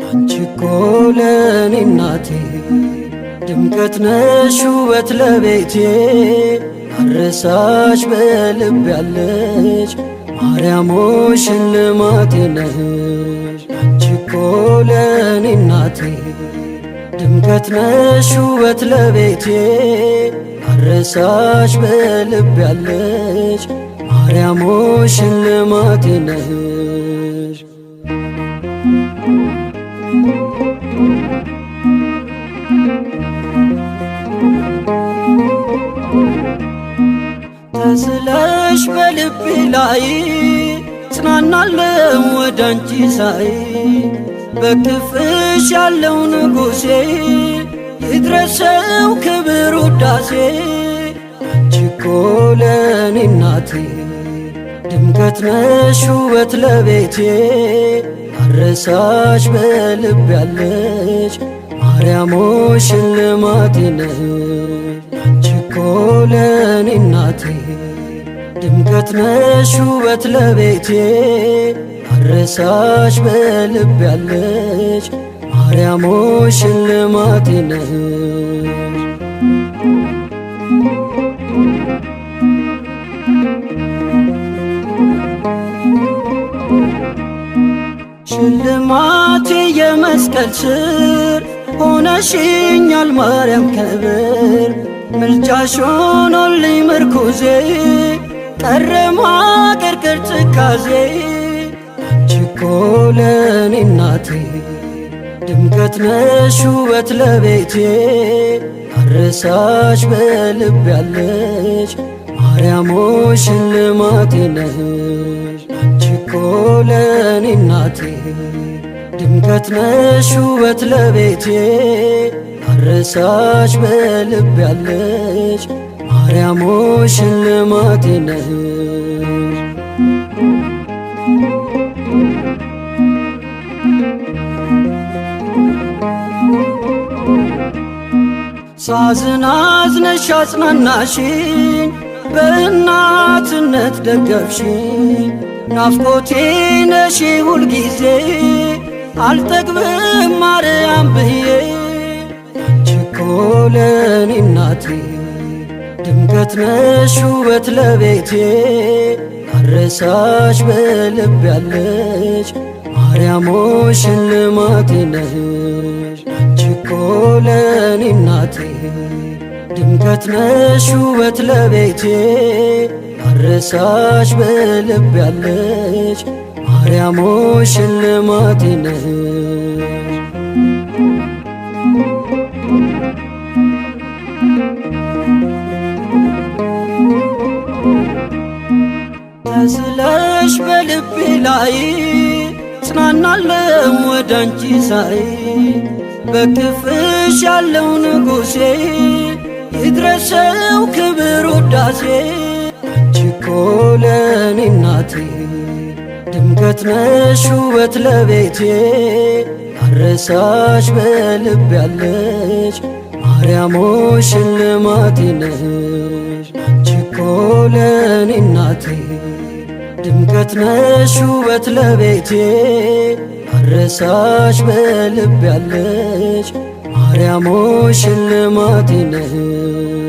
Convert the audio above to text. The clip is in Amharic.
አንቺ እኮ ለኔ እናቴ ድምቀት ነሽ ውበት ለቤቴ አረሳሽ በልብ ያለሽ ማርያም ሆይ ሽልማቴ ነሽ። አንቺ እኮ ለኔ እናቴ ድምቀት ነሽ ውበት ለቤቴ አረሳሽ በልብ ያለሽ ማርያም ሆይ ሽልማቴ ነሽ። ተስለሽ በልቤ ላይ ጽናናለው ወዳንቺ ሳይ በክፍሽ ያለው ንጉሴ ይድረሰው ክብር ውዳሴ። አንቺ እኮ ለኔ እናቴ ድምቀት ነሽ ውበት ለቤቴ አረሳሽ በልብ ያለሽ ማርያም ሆይ ሽልማቴ ነሽ። አንቺ እኮ ለኔ እናቴ ድምቀት ነሽ ውበት ለቤቴ አረሳሽ በልብ ያለሽ ማርያም ሆይ ሽልማቴ ነሽ። ሽልማቴ የመስቀል ስር ሆነሽኛል ማርያም ክብር ምልጃሽ ሆኖልኝ ምርኩዜ ቀረ ማቀርቀር ትካዜ። አንቺ እኮ ለኔ እናቴ ድምቀት ነሽ ውበት ለቤቴ አረሳሽ በልብ ያለሽ ማርያም ሆይ ሽልማቴ ነሽ። አንቺ እኮ ለኔ እናቴ ድምቀት ነሽ ውበት ለቤቴ አረሳሽ በልብ ያለሽ ማርያም ሆይ ሽልማቴ ነሽ። ሳዝን አዝነሽ አጽናናሽኝ በእናትነት ደገፍሽኝ ናፍቆቴ ነሽ ሁልጊዜ አልጠግብም ማርያም ብዬ። አንቺ እኮ ለኔ እናቴ ድምቀት ነሽ ውበት ለቤቴ አረሳሽ በልብ ያለሽ ማርያም ሆይ ሽልማቴ ነሽ። አንቺ እኮ ለኔ እናቴ ድምቀት ነሽ ውበት ለቤቴ አረሳሽ በልብ ያለሽ ማርያም ሆይ ሽልማቴ ነሽ። ተስለሽ በልቤ ላይ ጽናናለው ወዳንቺ ሳይ በክፍሽ ያለው ንጉሴ ይድረሰው ክብር ውዳሴ። አንቺ እኮ ለኔ እናቴ ድምቀት ነሽ ውበት ለቤቴ አረሳሽ በልብ ያለሽ ማርያም ሆይ ሽልማቴ ነሽ። አንቺ እኮ ለኔ እናቴ ድምቀት ነሽ ውበት ለቤቴ አረሳሽ በልብ ያለሽ ማርያም ሆይ ሽልማቴ ነሽ።